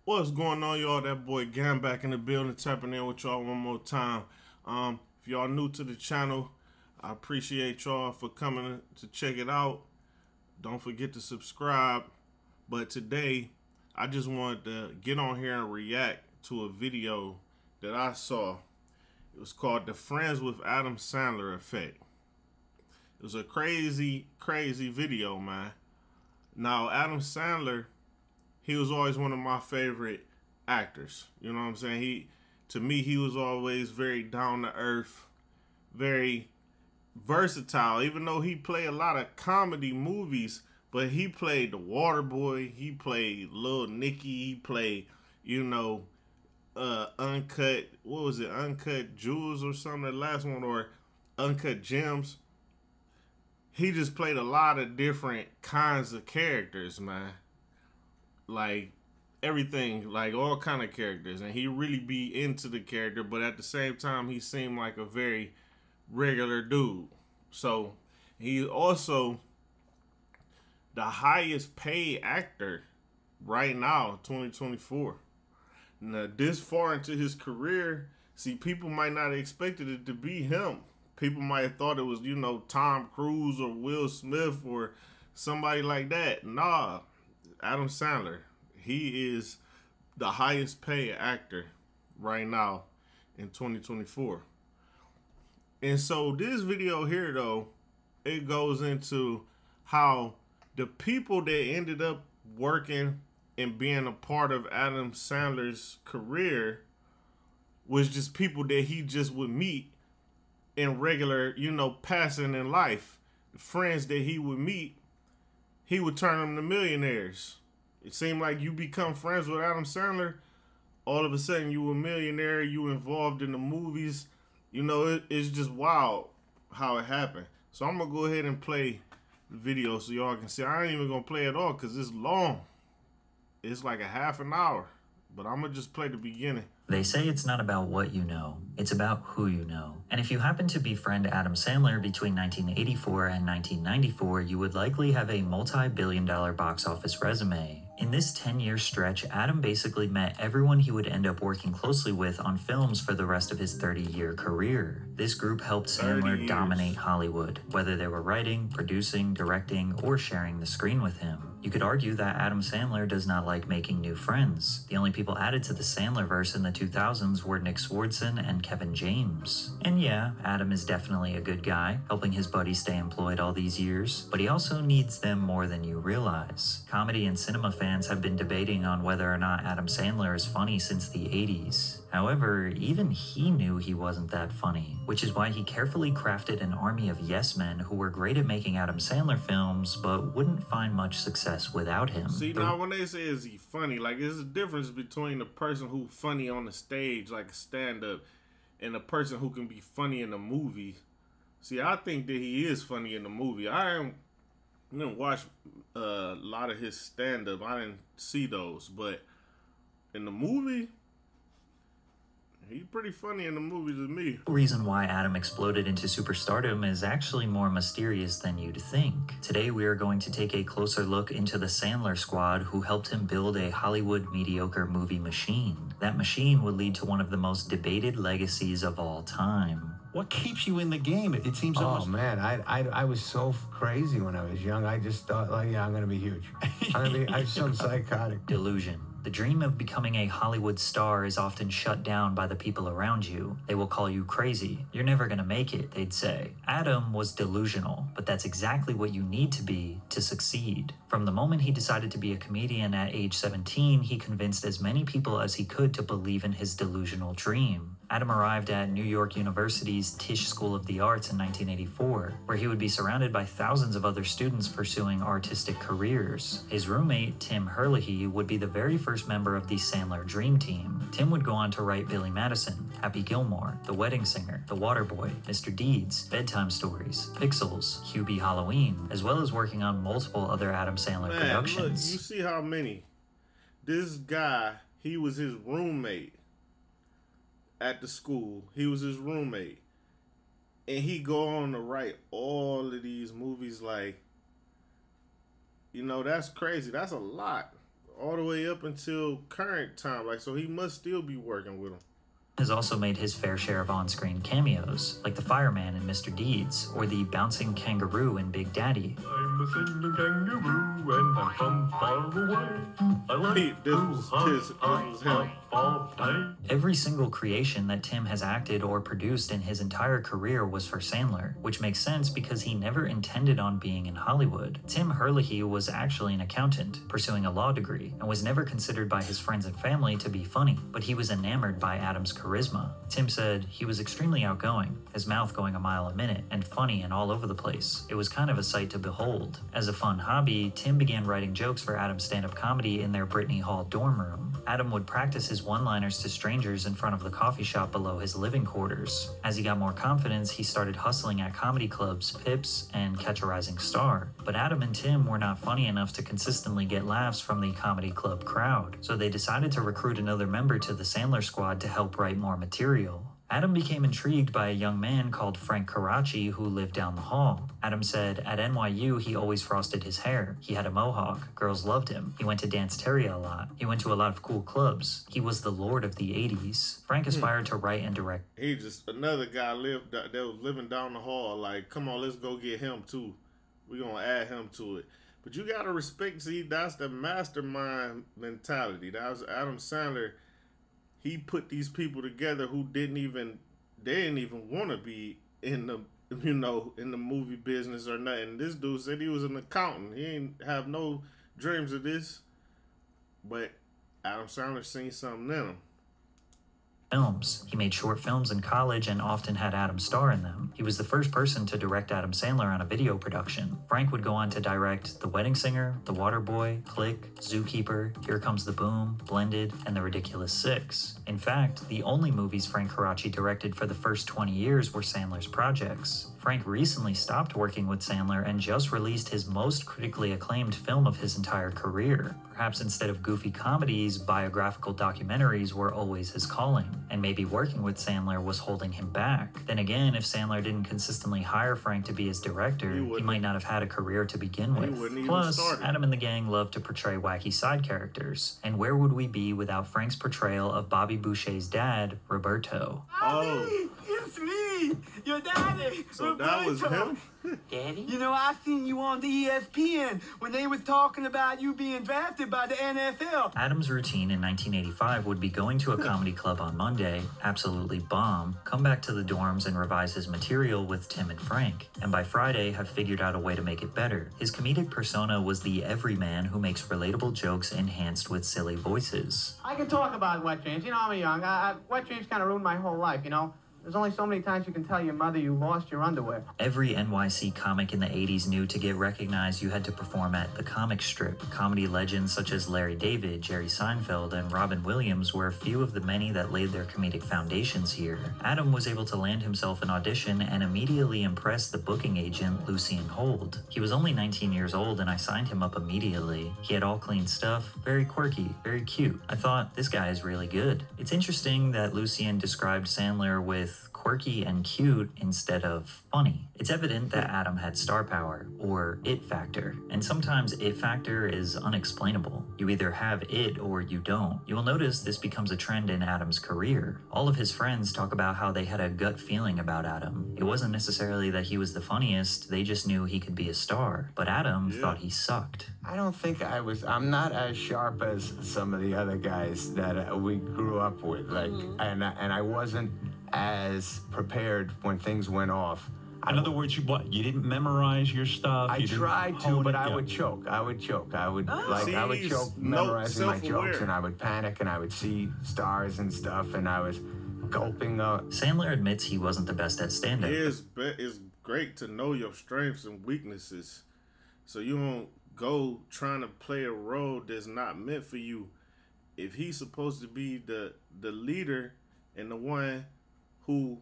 What's going on, y'all? That boy Gam back in the building, tapping in with y'all one more time. If y'all new to the channel, I appreciate y'all for coming to check it out. Don't forget to subscribe. But today, I just wanted to get on here and react to a video that I saw. It was called the Friends with Adam Sandler Effect. It was a crazy video, man. Now, Adam Sandler, he was always one of my favorite actors. You know what I'm saying? To me, he was always very down to earth, very versatile. Even though he played a lot of comedy movies, but he played the Water Boy, he played Lil Nicky, he played, Uncut, what was it, Uncut Jewels or something, that last one, or Uncut Gems. He just played a lot of different kinds of characters, man. Like everything, like all kind of characters, and he really be into the character, but at the same time he seemed like a very regular dude. So he's also the highest paid actor right now, 2024. Now this far into his career, see, people might not have expected it to be him. People might have thought it was, Tom Cruise or Will Smith or somebody like that. Nah, Adam Sandler. He is the highest paid actor right now in 2024. And so this video here, though, it goes into how the people that ended up working and being a part of Adam Sandler's career was just people that he just would meet in regular, passing in life. The friends that he would meet, he would turn them to millionaires. It seemed like you become friends with Adam Sandler, all of a sudden you a millionaire, you involved in the movies. It's just wild how it happened. So I'm going to go ahead and play the video so y'all can see. I ain't even going to play it all because it's long. It's like a half an hour. But I'm going to just play the beginning. They say it's not about what you know, it's about who you know. And if you happen to befriend Adam Sandler between 1984 and 1994, you would likely have a multi-billion-dollar box office resume. In this 10-year stretch, Adam basically met everyone he would end up working closely with on films for the rest of his 30-year career. This group helped Sandler dominate Hollywood, whether they were writing, producing, directing, or sharing the screen with him. You could argue that Adam Sandler does not like making new friends. The only people added to the Sandlerverse in the 2000s were Nick Swardson and Kevin James. And yeah, Adam is definitely a good guy, helping his buddies stay employed all these years, but he also needs them more than you realize. Comedy and cinema fans have been debating on whether or not Adam Sandler is funny since the 80s. However, even he knew he wasn't that funny, which is why he carefully crafted an army of yes men who were great at making Adam Sandler films, but wouldn't find much success without him. See, now when they say is he funny, like there's a difference between the person who's funny on the stage, like a stand-up, and a person who can be funny in a movie. See, I think that he is funny in the movie. I didn't watch a lot of his stand-up. I didn't see those, but in the movie, he's pretty funny in the movies to me. The reason why Adam exploded into superstardom is actually more mysterious than you'd think. Today we are going to take a closer look into the Sandler squad who helped him build a Hollywood mediocre movie machine. That machine would lead to one of the most debated legacies of all time. What keeps you in the game? It seems almost... Oh, man, I was so crazy when I was young. I just thought, like, yeah, I'm going to be huge. I'm some psychotic. Delusion. The dream of becoming a Hollywood star is often shut down by the people around you. They will call you crazy. You're never gonna make it, they'd say. Adam was delusional, but that's exactly what you need to be to succeed. From the moment he decided to be a comedian at age 17, he convinced as many people as he could to believe in his delusional dream. Adam arrived at New York University's Tisch School of the Arts in 1984, where he would be surrounded by thousands of other students pursuing artistic careers. His roommate, Tim Herlihy, would be the very first member of the Sandler Dream Team. Tim would go on to write Billy Madison, Happy Gilmore, The Wedding Singer, The Waterboy, Mr. Deeds, Bedtime Stories, Pixels, Hubie Halloween, as well as working on multiple other Adam Sandler productions. Look, you see how many? This guy, he was his roommate at the school. He was his roommate. And he go on to write all of these movies. Like, you know, that's crazy. That's a lot. all the way up until current time. Like, so he must still be working with him. Has also made his fair share of on-screen cameos, like the fireman in Mr. Deeds, or the bouncing kangaroo in Big Daddy. I'm a singing kangaroo and I'm from far away. I like This was him. Every single creation that Tim has acted or produced in his entire career was for Sandler, which makes sense because he never intended on being in Hollywood. Tim Herlihy was actually an accountant, pursuing a law degree, and was never considered by his friends and family to be funny, but he was enamored by Adam's charisma. Tim said he was extremely outgoing, his mouth going a mile a minute, and funny and all over the place. It was kind of a sight to behold. As a fun hobby, Tim began writing jokes for Adam's stand-up comedy in their Brittany Hall dorm room. Adam would practice his one-liners to strangers in front of the coffee shop below his living quarters. As he got more confidence, he started hustling at comedy clubs, Pips, and Catch a Rising Star. But Adam and Tim were not funny enough to consistently get laughs from the comedy club crowd, so they decided to recruit another member to the Sandler squad to help write more material. Adam became intrigued by a young man called Frank Karachi who lived down the hall. Adam said at NYU he always frosted his hair. He had a mohawk. Girls loved him. He went to Dance Terry a lot. He went to a lot of cool clubs. He was the lord of the 80s. Frank aspired to write and direct. He just, another guy that was living down the hall. Like, come on, let's go get him too. We're going to add him to it. But you got to respect, see, that's the mastermind mentality. That was Adam Sandler. He put these people together who didn't even want to be in the, in the movie business or nothing. This dude said he was an accountant. He ain't have no dreams of this. But Adam Sandler seen something in him. Films. He made short films in college and often had Adam star in them. He was the first person to direct Adam Sandler on a video production. Frank would go on to direct The Wedding Singer, The Waterboy, Click, Zookeeper, Here Comes the Boom, Blended, and The Ridiculous Six. In fact, the only movies Frank Karachi directed for the first 20 years were Sandler's projects. Frank recently stopped working with Sandler and just released his most critically acclaimed film of his entire career. Perhaps instead of goofy comedies, biographical documentaries were always his calling, and maybe working with Sandler was holding him back. Then again, if Sandler didn't consistently hire Frank to be his director, he might not have had a career to begin with. Plus, Adam and the gang loved to portray wacky side characters, and where would we be without Frank's portrayal of Bobby Boucher's dad, Roberto? Bobby, it's me, your daddy. So that was him? Daddy? You know, I seen you on the ESPN when they was talking about you being drafted by the NFL. Adam's routine in 1985 would be going to a comedy club on Monday, absolutely bomb, come back to the dorms and revise his material with Tim and Frank, and by Friday have figured out a way to make it better. His comedic persona was the everyman who makes relatable jokes enhanced with silly voices. I can talk about wet dreams. You know, I'm young. Wet dreams kind of ruined my whole life, you know? There's only so many times you can tell your mother you lost your underwear. Every NYC comic in the 80s knew to get recognized you had to perform at the comic strip. Comedy legends such as Larry David, Jerry Seinfeld, and Robin Williams were a few of the many that laid their comedic foundations here. Adam was able to land himself an audition and immediately impress the booking agent, Lucien Hold. He was only 19 years old and I signed him up immediately. He had all clean stuff, very quirky, very cute. I thought, this guy is really good. It's interesting that Lucien described Sandler with quirky and cute instead of funny. It's evident that Adam had star power, or it factor, and sometimes it factor is unexplainable. You either have it or you don't. You will notice this becomes a trend in Adam's career. All of his friends talk about how they had a gut feeling about Adam. It wasn't necessarily that he was the funniest, they just knew he could be a star, but Adam thought he sucked. I don't think I'm not as sharp as some of the other guys that we grew up with, like, and I wasn't as prepared when things went off. In other words, you didn't memorize your stuff? I tried to, but I would choke. I would choke, memorizing my jokes, and I would panic, and I would see stars and stuff, and I was gulping up. Sandler admits he wasn't the best at stand-up. It's great to know your strengths and weaknesses, so you don't go trying to play a role that's not meant for you. If he's supposed to be the leader and the one who,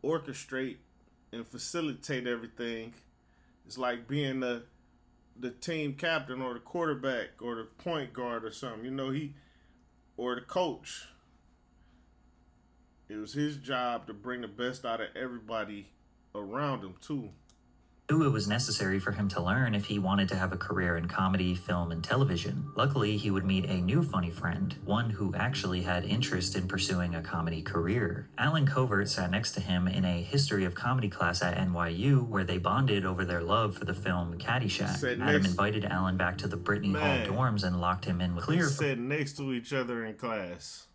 orchestrate and facilitate everything, it's like being the team captain or the quarterback or the point guard or something, or the coach. It was his job to bring the best out of everybody around him too. It was necessary for him to learn if he wanted to have a career in comedy, film, and television. Luckily, he would meet a new funny friend, one who actually had interest in pursuing a comedy career. Alan Covert sat next to him in a history of comedy class at NYU, where they bonded over their love for the film Caddyshack. Adam invited Alan back to the Brittany Hall dorms and locked him in with clear. They sat next to each other in class.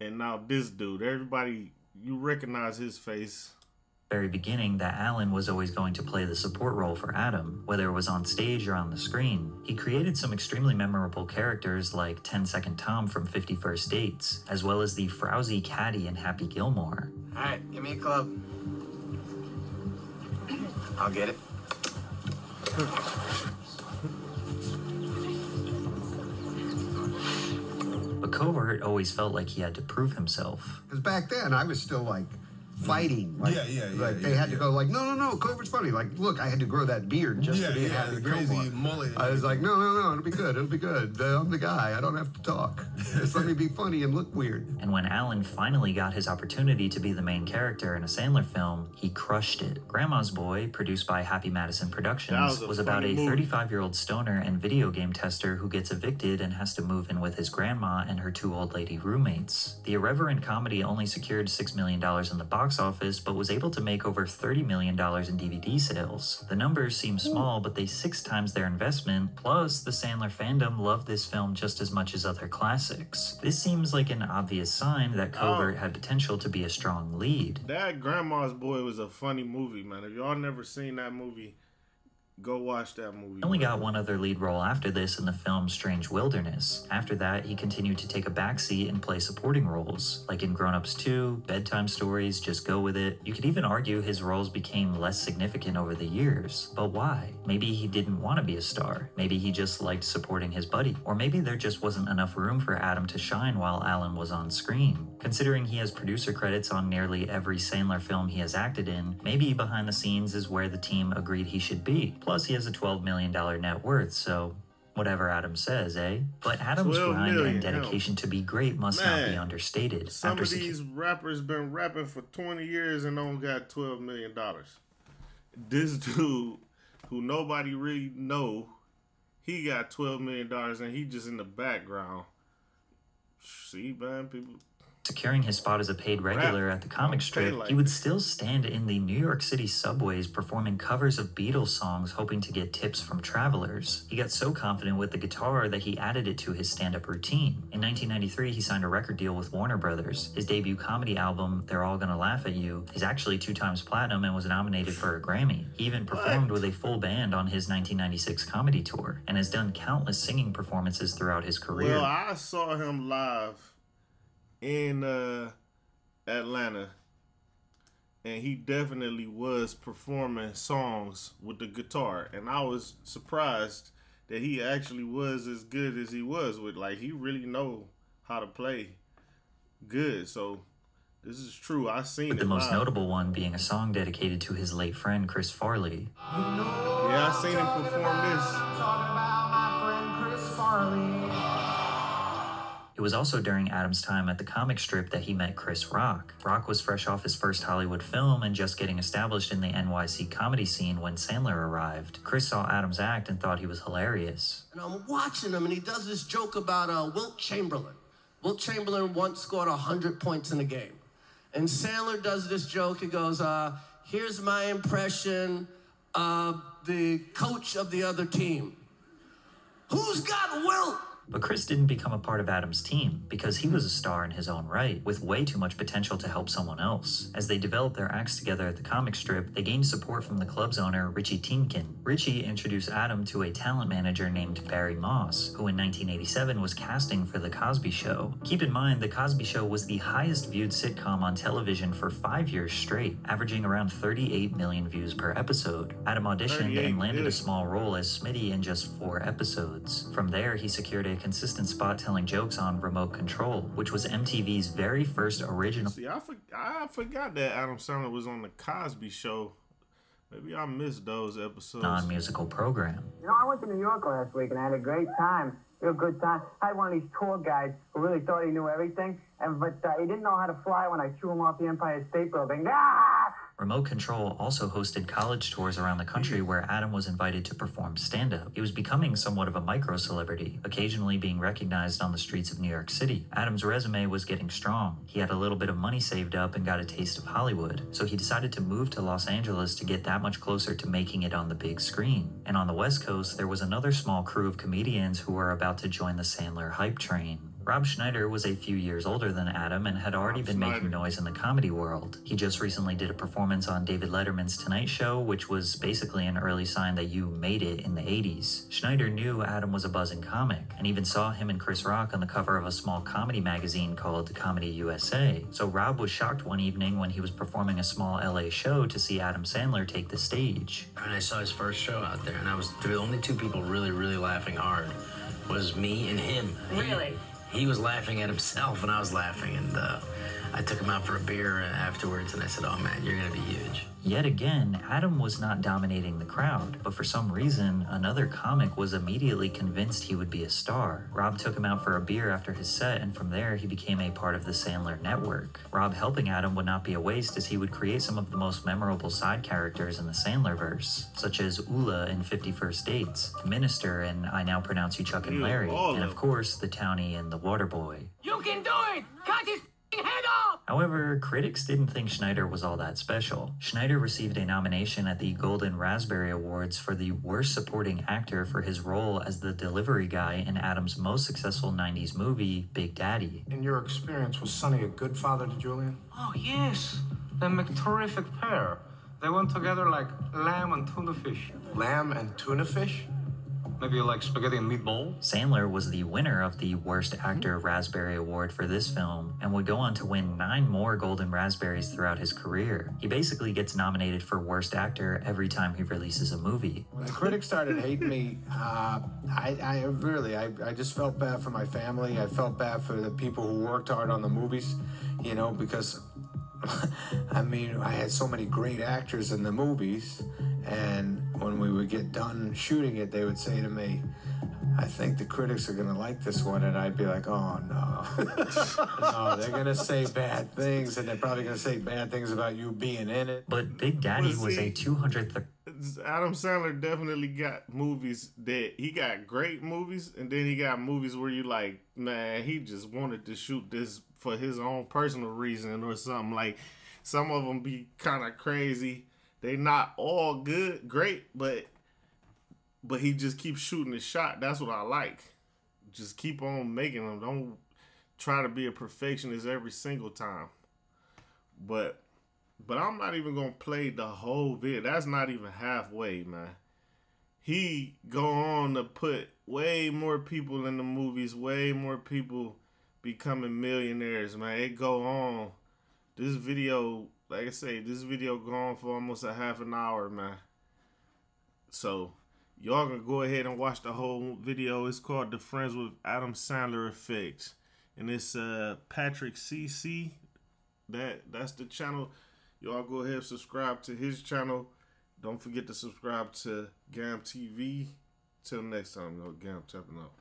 And now this dude, everybody, you recognize his face. Very beginning that Alan was always going to play the support role for Adam, whether it was on stage or on the screen. He created some extremely memorable characters like 10-Second Tom from 50 First Dates, as well as the frowsy Caddy in Happy Gilmore. All right, give me a club. I'll get it. But Covert always felt like he had to prove himself. Because back then, I was still like fighting. Like, they had to go like, no, Covert's funny. Like, look, I had to grow that beard just to be a Happy Gilmore. Mullet. I was like, no, it'll be good. I'm the guy. I don't have to talk. Just let me be funny and look weird. And when Alan finally got his opportunity to be the main character in a Sandler film, he crushed it. Grandma's Boy, produced by Happy Madison Productions, was about a 35-year-old stoner and video game tester who gets evicted and has to move in with his grandma and her two old lady roommates. The irreverent comedy only secured $6 million in the box office, but was able to make over $30 million in DVD sales. The numbers seem small, but they 6 times their investment, plus the Sandler fandom loved this film just as much as other classics. This seems like an obvious sign that Covert had potential to be a strong lead. That Grandma's Boy was a funny movie, man. If y'all never seen that movie, go watch that movie. He only got one other lead role after this in the film Strange Wilderness. After that, he continued to take a backseat and play supporting roles, like in Grown Ups 2, Bedtime Stories, Just Go With It. You could even argue his roles became less significant over the years. But why? Maybe he didn't want to be a star. Maybe he just liked supporting his buddy. Or maybe there just wasn't enough room for Adam to shine while Alan was on screen. Considering he has producer credits on nearly every Sandler film he has acted in, maybe behind the scenes is where the team agreed he should be. Plus, he has a $12 million net worth, so whatever Adam says, eh? But Adam's grind and dedication to be great must not be understated. Some of these rappers been rapping for 20 years and don't got $12 million. This dude, who nobody really know, he got $12 million and he just in the background. See, man, people... Securing his spot as a paid regular at the comic strip, he would still stand in the New York City subways performing covers of Beatles songs hoping to get tips from travelers. He got so confident with the guitar that he added it to his stand-up routine. In 1993, he signed a record deal with Warner Brothers. His debut comedy album, They're All Gonna Laugh at You, is actually 2 times platinum and was nominated for a Grammy. He even performed with a full band on his 1996 comedy tour and has done countless singing performances throughout his career. Well, I saw him live in Atlanta, and he definitely was performing songs with the guitar, and I was surprised that he actually was as good as he was with, like, he really know how to play good. So this is true. I seen it. The most notable one being a song dedicated to his late friend Chris Farley. Yeah, I seen him perform this. Talking about my friend Chris Farley. It was also during Adam's time at the comic strip that he met Chris Rock. Rock was fresh off his first Hollywood film and just getting established in the NYC comedy scene when Sandler arrived. Chris saw Adam's act and thought he was hilarious. And I'm watching him, and he does this joke about Wilt Chamberlain. Wilt Chamberlain once scored 100 points in a game. And Sandler does this joke. He goes, here's my impression of the coach of the other team. Who's got Wilt? But Chris didn't become a part of Adam's team because he was a star in his own right, with way too much potential to help someone else. As they developed their acts together at the comic strip, they gained support from the club's owner, Richie Tienken. Richie introduced Adam to a talent manager named Barry Moss, who in 1987 was casting for The Cosby Show. Keep in mind, The Cosby Show was the highest viewed sitcom on television for 5 years straight, averaging around 38 million views per episode. Adam auditioned and landed a small role as Smitty in just 4 episodes. From there, he secured a consistent spot telling jokes on Remote Control, which was MTV's very first original. See, I forgot that Adam Sandler was on The Cosby Show. Maybe I missed those episodes. Non-musical program. You know, I went to New York last week and I had a great time. Real good time. I had one of these tour guides who really thought he knew everything, but he didn't know how to fly when I threw him off the Empire State Building. Ah! Remote Control also hosted college tours around the country where Adam was invited to perform stand-up. He was becoming somewhat of a micro-celebrity, occasionally being recognized on the streets of New York City. Adam's resume was getting strong. He had a little bit of money saved up and got a taste of Hollywood, so he decided to move to Los Angeles to get that much closer to making it on the big screen. And on the West Coast, there was another small crew of comedians who were about to join the Sandler hype train. Rob Schneider was a few years older than Adam and had already been making noise in the comedy world. He just recently did a performance on David Letterman's Tonight Show, which was basically an early sign that you made it in the 80s. Schneider knew Adam was a buzzing comic, and even saw him and Chris Rock on the cover of a small comedy magazine called Comedy USA. So Rob was shocked one evening when he was performing a small LA show to see Adam Sandler take the stage. And I saw his first show out there, and the only two people really laughing hard was me and him. Really? He was laughing at himself and I was laughing, and I took him out for a beer afterwards and I said, oh man, you're gonna be huge. Yet again, Adam was not dominating the crowd, but for some reason, another comic was immediately convinced he would be a star. Rob took him out for a beer after his set, and from there he became a part of the Sandler network. Rob helping Adam would not be a waste, as he would create some of the most memorable side characters in the Sandlerverse, such as Ula in 50 First Dates, Minister in I Now Pronounce You Chuck and Larry, and of course, the Townie in The Waterboy. You can do it! Cut his head off! However, critics didn't think Schneider was all that special. Schneider received a nomination at the Golden Raspberry Awards for the Worst Supporting Actor for his role as the delivery guy in Adam's most successful 90s movie, Big Daddy. In your experience, was Sonny a good father to Julian? Oh, yes. They make a terrific pair. They went together like lamb and tuna fish. Lamb and tuna fish? Maybe like spaghetti and meatball? Sandler was the winner of the Worst Actor Raspberry Award for this film, and would go on to win 9 more Golden Raspberries throughout his career. He basically gets nominated for Worst Actor every time he releases a movie. When the critics started hating me, I just felt bad for my family. I felt bad for the people who worked hard on the movies, you know, because I mean, I had so many great actors in the movies, and when we would get done shooting it, they would say to me, I think the critics are going to like this one, and I'd be like, oh, no. No, they're going to say bad things, and they're probably going to say bad things about you being in it. But Big Daddy was a 200th... Adam Sandler definitely got movies that... He got great movies, and then he got movies where you like, man, he just wanted to shoot this for his own personal reason or something. Like, some of them be kind of crazy. They not all great, but he just keeps shooting his shot. That's what I like. Just keep on making them. Don't try to be a perfectionist every single time. But I'm not even gonna play the whole video. That's not even halfway, man. He go on to put way more people in the movies, way more people becoming millionaires, man. It go on. This video, like I say, this video go on for almost a half an hour, man. So y'all can go ahead and watch the whole video. It's called The Friends with Adam Sandler Effects. And it's Patrick CC. That's the channel. Y'all go ahead and subscribe to his channel. Don't forget to subscribe to GAM TV. Till next time, Gam tapping up.